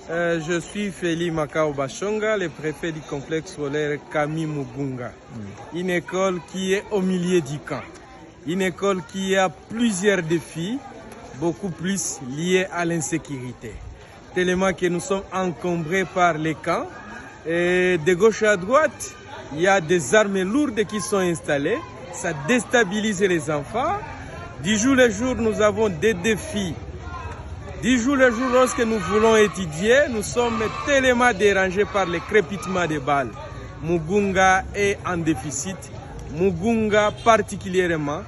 Je suis Feli Makao Bachonga, le préfet du complexe scolaire Kami Mugunga. Une école qui est au milieu du camp. Une école qui a plusieurs défis, beaucoup plus liés à l'insécurité. Tellement que nous sommes encombrés par les camps. Et de gauche à droite, il y a des armes lourdes qui sont installées. Ça déstabilise les enfants. Du jour le jour, nous avons des défis. Du jour le jour, lorsque nous voulons étudier, nous sommes tellement dérangés par le crépitement des balles. Mugunga est en déficit. Mugunga particulièrement.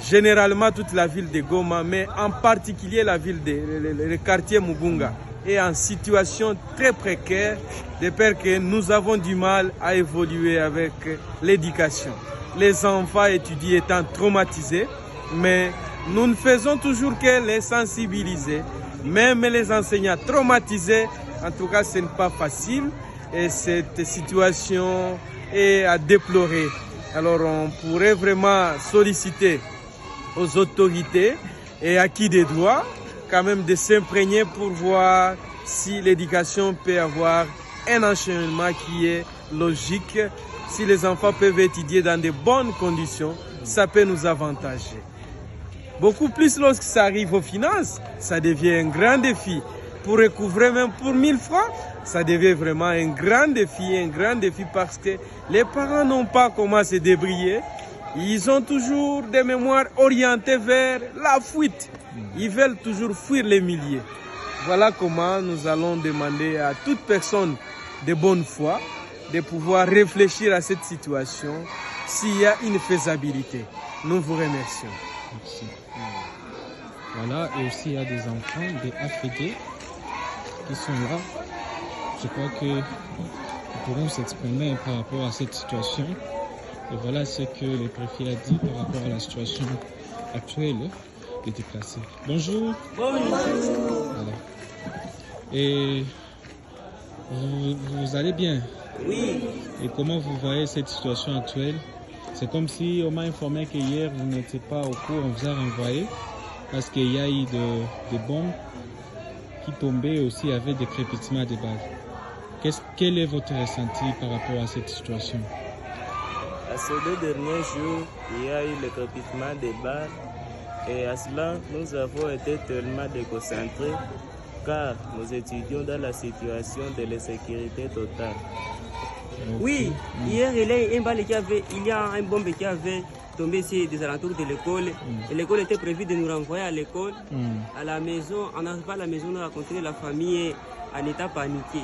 Généralement toute la ville de Goma, mais en particulier le quartier Mugunga est en situation très précaire de peur que nous avons du mal à évoluer avec l'éducation. Les enfants étudiants étant traumatisés, mais nous ne faisons toujours que les sensibiliser. Même les enseignants traumatisés, en tout cas ce n'est pas facile et cette situation est à déplorer. Alors on pourrait vraiment solliciter aux autorités et à qui des droits quand même de s'imprégner pour voir si l'éducation peut avoir un enchaînement qui est logique. Si les enfants peuvent étudier dans de bonnes conditions, ça peut nous avantager. Beaucoup plus lorsque ça arrive aux finances, ça devient un grand défi. Pour recouvrer même pour 1000 francs, ça devient vraiment un grand défi parce que les parents n'ont pas comment se débrouiller. Ils ont toujours des mémoires orientées vers la fuite. Ils veulent toujours fuir les milieux. Voilà comment nous allons demander à toute personne de bonne foi de pouvoir réfléchir à cette situation s'il y a une faisabilité. Nous vous remercions. Merci. Voilà, et aussi il y a des enfants, des AFD qui sont là. Je crois qu'ils pourront s'exprimer par rapport à cette situation. Et voilà ce que le préfet a dit par rapport à la situation actuelle des déplacés. Bonjour. Bonjour. Voilà. Et vous allez bien? Oui. Et comment vous voyez cette situation actuelle? C'est comme si on m'a informé que hier vous n'étiez pas au cours, on vous a renvoyé parce qu'il y a eu des bombes qui tombaient aussi avec des crépitements de balles. Quel est votre ressenti par rapport à cette situation? À ces 2 derniers jours, il y a eu le crépitement des balles et à cela, nous avons été tellement déconcentrés car nous étudions dans la situation de l'insécurité totale. Oui, hier il y a un bombe qui avait tombé ici des alentours de l'école. Et l'école était prévue de nous renvoyer à l'école, à la maison. En arrivant à la maison, on a rencontré la famille en état paniqué.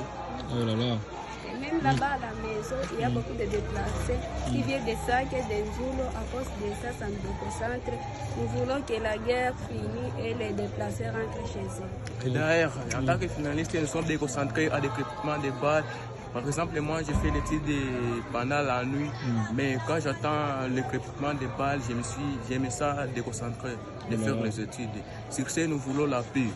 Oh là là. Et même là-bas à la maison, il y a beaucoup de déplacés qui viennent de Sac et des Zulu. À cause de ça, ça nous déconcentre. Nous voulons que la guerre finisse et les déplacés rentrent chez eux. Et d'ailleurs, en tant que finaliste, nous sommes déconcentrés à des crépitements de balles. Par exemple, moi, j'ai fait l'étude pendant la nuit, mais quand j'entends le crépitement des balles, j'aime ça déconcentrer de faire les études. Sur ce, nous voulons la paix.